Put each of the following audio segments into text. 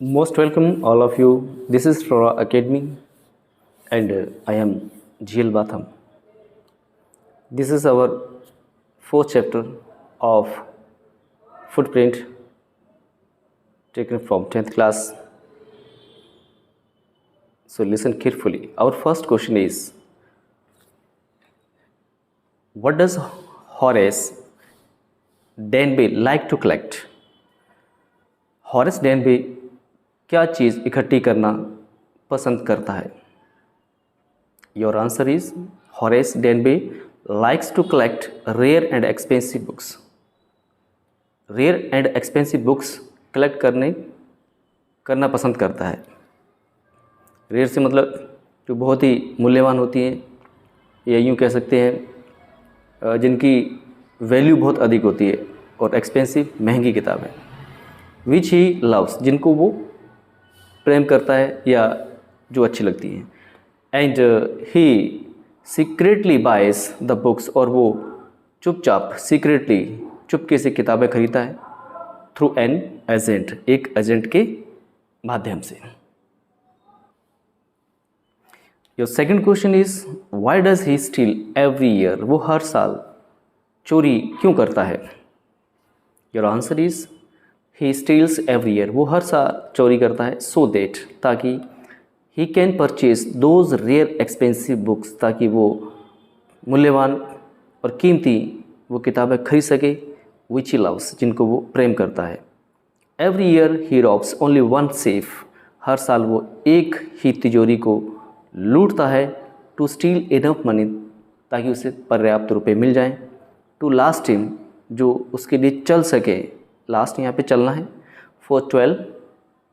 Most welcome, all of you. This is Flora Academy, and I am GL Batham. This is our fourth chapter of Footprint taken from 10th class. So, listen carefully. Our first question is, what does Horace Denby like to collect? Horace Denby क्या चीज़ इकट्ठी करना पसंद करता है? Your answer is Horace Denby likes to collect rare and expensive books. Rare and expensive books collect करना पसंद करता है. रेयर से मतलब जो बहुत ही मूल्यवान होती हैं, या यूँ कह सकते हैं जिनकी वैल्यू बहुत अधिक होती है, और एक्सपेंसिव महंगी किताबें. विच ही लव्स, जिनको वो प्रेम करता है या जो अच्छी लगती हैं. And he secretly buys the books, और वो चुपचाप सीक्रेटली चुपके से किताबें खरीदता है थ्रू एन एजेंट, एक एजेंट के माध्यम से. Your second question is why does he steal every year, वो हर साल चोरी क्यों करता है? Your answer is he steals every year, वो हर साल चोरी करता है सो दैट, ताकि he can purchase those rare expensive books, ताकि वो मूल्यवान और कीमती वो किताबें खरीद सके विच ही लव्स, जिनको वो प्रेम करता है. एवरी ईयर ही रॉब्स ओनली वन सेफ, हर साल वो एक ही तिजोरी को लूटता है टू स्टील इनफ मनी, ताकि उसे पर्याप्त रुपए मिल जाएं टू लास्ट हिम, जो उसके लिए चल सके. लास्ट यहाँ पे चलना है फॉर 12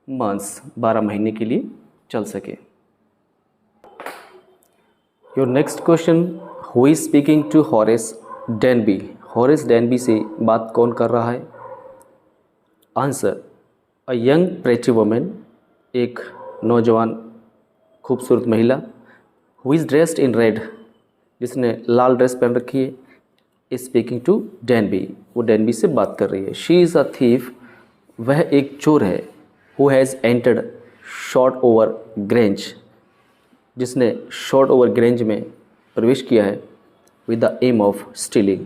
मंथ्स, 12 महीने के लिए चल सके. Your next question, who is speaking to Horace Denby, Horace Denby से बात कौन कर रहा है? Answer, a young pretty woman, एक नौजवान खूबसूरत महिला. Who is dressed in red, जिसने लाल ड्रेस पहन रखी है, इज स्पीकिंग टू डेनबी, वो डेनबी से बात कर रही है. शी इज़ अ थीफ, वह एक चोर है. Who has entered Shotover Grange, जिसने शॉर्ट ओवर ग्रेंज में प्रवेश किया है with the aim of stealing,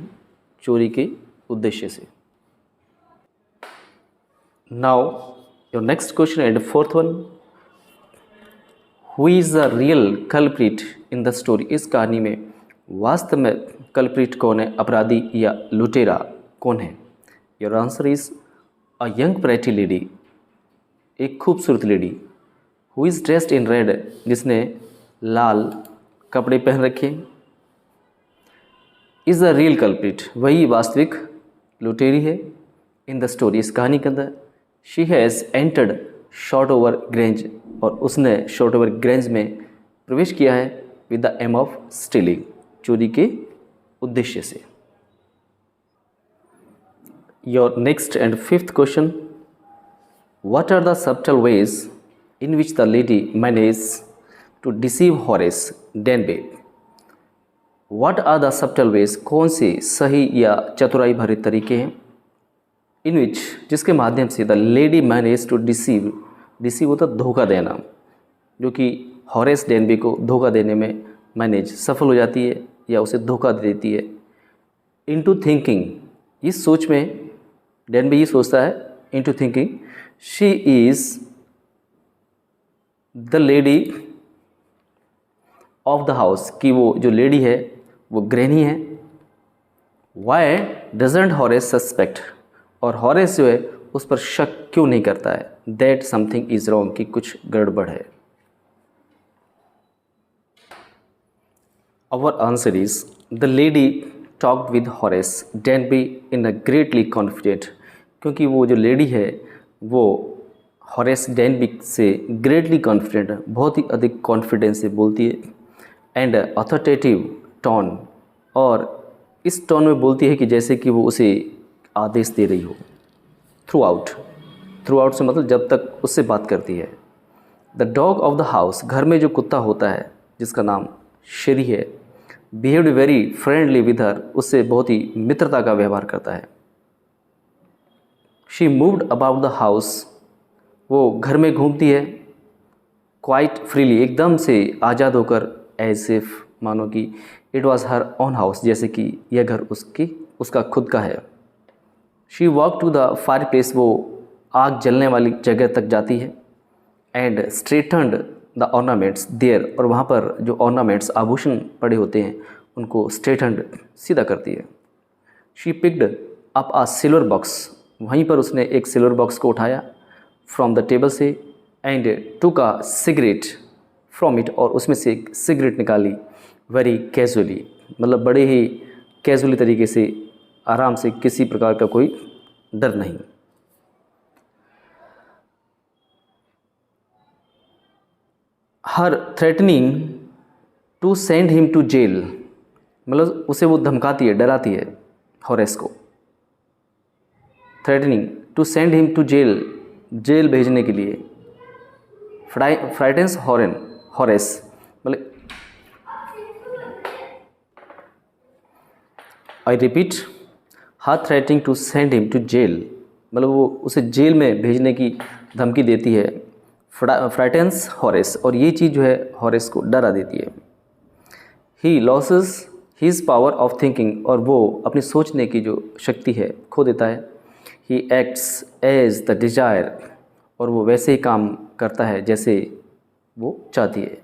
चोरी के उद्देश्य से. Now your next question and fourth one, who is the real culprit in the story, इस कहानी में वास्तव में कल्प्रिट कौन है, अपराधी या लुटेरा कौन है? Your answer is a young pretty lady, एक खूबसूरत lady. Who is dressed in red, जिसने लाल कपड़े पहन रखे. इज़ द रियल कल्प्रिट, वही वास्तविक लुटेरी है इन द स्टोरी, इस कहानी के अंदर. She has entered Shotover Grange, और उसने शॉर्ट ओवर ग्रेंज में प्रवेश किया है with the aim of stealing, चोरी के उद्देश्य से. Your next and fifth question, what are the subtle ways in which the lady manage to deceive Horace Denby. What are the subtle ways, कौन से सही या चतुराई भरे तरीके हैं, इन विच, जिसके माध्यम से the lady manage to deceive, deceive होता धोखा देना, जो कि हॉरेस डेनबी को धोखा देने में मैनेज सफल हो जाती है या उसे धोखा दे देती है. इनटू थिंकिंग, इस सोच में डेनबी ये सोचता है, into thinking she is the lady of the house, कि वो जो लेडी है वो गृहिणी है. वाई डजेंट हॉरेस सस्पेक्ट, और हॉरेस जो है उस पर शक क्यों नहीं करता है, दैट समथिंग इज़ रॉन्ग, कि कुछ गड़बड़ है. Our answer is the lady talked with Horace Denby in a greatly confident, क्योंकि वो जो लेडी है वो हॉरेस डेनबी से ग्रेटली कॉन्फिडेंट, बहुत ही अधिक कॉन्फिडेंस से बोलती है. एंड अथॉरिटेटिव टोन, और इस टोन में बोलती है कि जैसे कि वो उसे आदेश दे रही हो. थ्रू आउट से मतलब जब तक उससे बात करती है. The dog of the house, घर में जो कुत्ता होता है जिसका नाम शेरी है, behaved very friendly with her, उससे बहुत ही मित्रता का व्यवहार करता है. She moved about the house, वो घर में घूमती है क्वाइट फ्रीली, एकदम से आज़ाद होकर, एज इफ मानो कि it was her own house, जैसे कि यह घर उसका खुद का है। She walk to the fireplace, वो आग जलने वाली जगह तक जाती है। And straightened the ornaments there, और वहाँ पर जो ऑर्नामेंट्स आभूषण पड़े होते हैं उनको स्ट्रेटन्ड सीधा करती है। She picked up a silver box, वहीं पर उसने एक सिल्वर बॉक्स को उठाया फ्रॉम द टेबल से, and took a cigarette from it, और उसमें से एक सिगरेट निकाली वेरी कैजुअली, मतलब बड़े ही कैजुअली तरीके से, आराम से, किसी प्रकार का कोई डर नहीं। Her threatening to send him to jail, मतलब उसे वो धमकाती है, डराती है हॉरेस को। Threatening to send him to jail, jail भेजने के लिए। फ्राइटेंस हॉरेस, मतलब I repeat, her threatening to send him to jail, मतलब वो उसे जेल में भेजने की धमकी देती है। फ्राइटेंस हॉरेस, और ये चीज़ जो है हॉरेस को डरा देती है। He loses his power of thinking, और वो अपनी सोचने की जो शक्ति है खो देता है। He acts as the desire, और वो वैसे ही काम करता है जैसे वो चाहती है।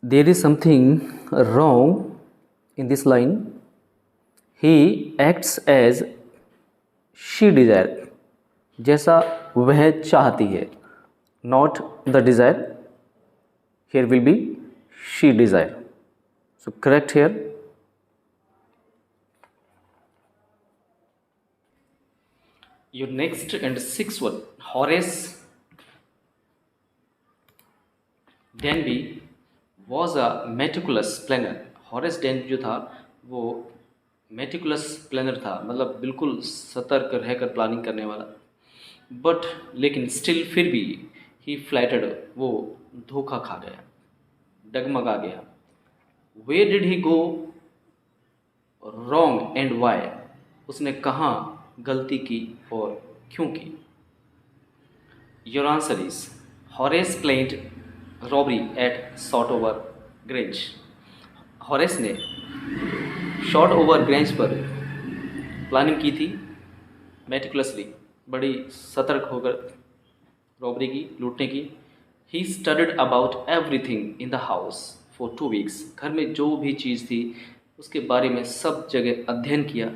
There is something wrong in this line. He acts as she desire, जैसा वह चाहती है, not the desire. Here will be she desire. So correct here. Your next and sixth one, Horace Denby was a meticulous planner. Horace Danby जो था वो meticulous planner था, मतलब बिल्कुल सतर्क रहकर प्लानिंग करने वाला। बट लेकिन स्टिल, फिर भी, ही फ्लैटर्ड, वो धोखा खा गया, डगमगा गया। Where did he go wrong and why, उसने कहाँ गलती की और क्यों की। Your answer is Horace planned robbery at Shotover Grange. Horace ने शॉर्ट ओवर ग्रेंज पर प्लानिंग की थी मेटिकुलसली, बड़ी सतर्क होकर रॉबरी की, लूटने की। He studied about everything in the house for 2 weeks, घर में जो भी चीज़ थी उसके बारे में सब जगह अध्ययन किया,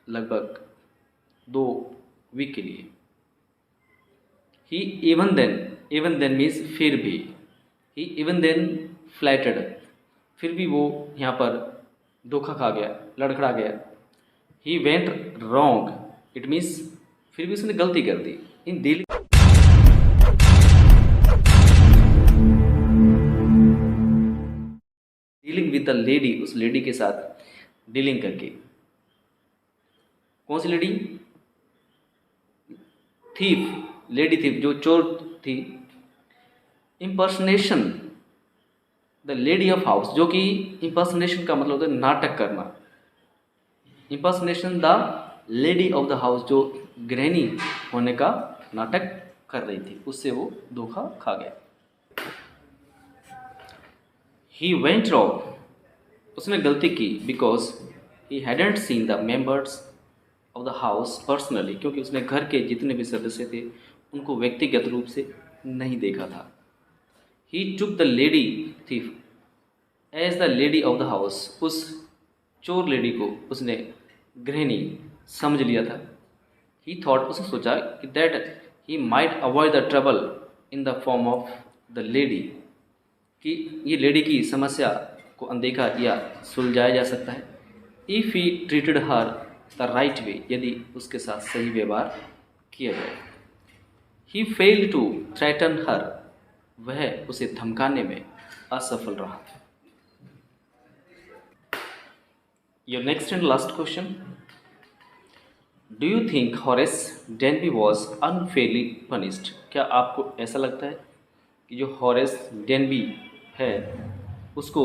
लगभग 2 वीक के लिए। ही इवन देन मीन्स फिर भी, ही इवन देन फ्लैटर्ड, फिर भी वो यहाँ पर धोखा खा गया, लड़खड़ा गया। He went wrong, it means फिर भी उसने गलती कर दी in dealing with the lady, उस लेडी के साथ डीलिंग करके। कौन सी लेडी? थीफ, लेडी थीफ, जो चोर थी। Impersonation the lady of house, जो कि इम्पर्सनेशन का मतलब होता है नाटक करना। Impersonation the lady of the house, जो गृहिणी होने का नाटक कर रही थी, उससे वो धोखा खा गया। ही वेंट रॉन्ग, उसने गलती की, because he hadn't seen the members of the house personally, क्योंकि उसने घर के जितने भी सदस्य थे उनको व्यक्तिगत रूप से नहीं देखा था। He took the lady thief as the lady of the house, उस चोर लेडी को उसने गृहिणी समझ लिया था। ही थॉट, उसने सोचा कि that he might avoid the trouble in the form of the lady, कि ये लेडी की समस्या को अनदेखा या सुलझाया जा सकता है if he treated her the right way, यदि उसके साथ सही व्यवहार किया जाए। ही फेल्ड टू थ्रेटन हर, वह उसे धमकाने में असफल रहा। Your next and last question, do you think Horace Denby was unfairly punished? क्या आपको ऐसा लगता है कि जो हॉरेस डेनबी है उसको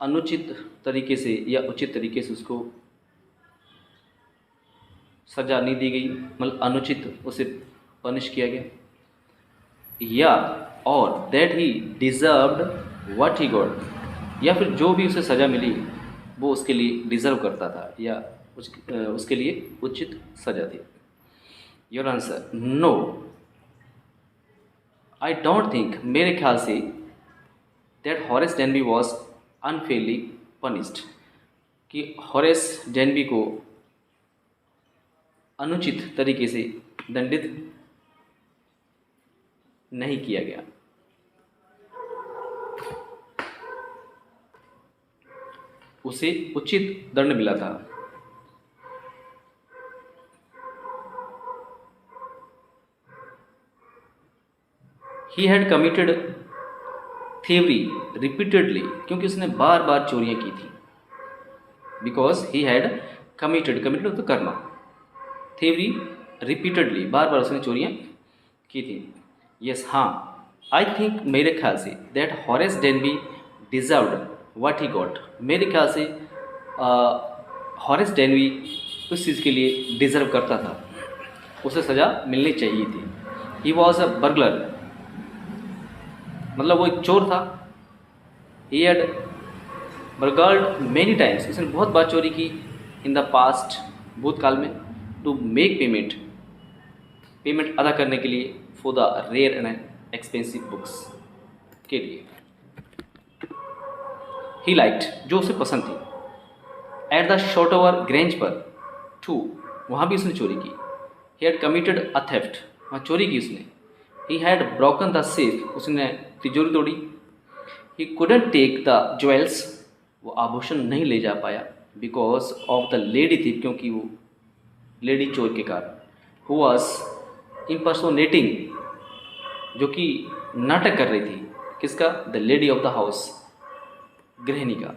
अनुचित तरीके से या उचित तरीके से उसको सज़ा नहीं दी गई, मतलब अनुचित उसे पनिश किया गया, या और that he deserved what he got, या फिर जो भी उसे सज़ा मिली वो उसके लिए डिज़र्व करता था या उसके लिए उचित सज़ा थी? Your answer, no, I don't think, मेरे ख्याल से that Horace Denby was unfairly punished, कि हॉरेस डेनबी को अनुचित तरीके से दंडित नहीं किया गया। उसे उचित दंड मिला था। ही हैड कमिटेड थीवरी रिपीटेडली, क्योंकि उसने बार बार चोरियां की थी। Because he had committed, committed तो करना, थीवरी रिपीटेडली, बार बार उसने चोरियां की थी। यस, हाँ, आई थिंक, मेरे ख्याल से that Horace Denby deserved what he got, मेरे ख्याल से हॉरेस डेनबी उस चीज़ के लिए डिज़र्व करता था, उसे सज़ा मिलनी चाहिए थी। ही वॉज अ बर्गलर, मतलब वो एक चोर था। He had burgled many times, उसने बहुत बार चोरी की इन द पास्ट, भूतकाल में, टू मेक पेमेंट, पेमेंट अदा करने के लिए, for the rare and expensive books के लिए। ही लाइक्ड, जो उसे पसंद थी, एट द शॉटओवर ग्रेंज पर टू, वहाँ भी उसने चोरी की। He had committed a theft, वहाँ चोरी की उसने। He had broken the safe, उसने तिजोरी तोड़ी। He couldn't take the jewels, वो आभूषण नहीं ले जा पाया, बिकॉज ऑफ द लेडी थी, क्योंकि वो लेडी चोर के कारण। हु वॉज इम्पर्सोनेटिंग, जो कि नाटक कर रही थी, किसका? The lady of the house, गृहिणी का।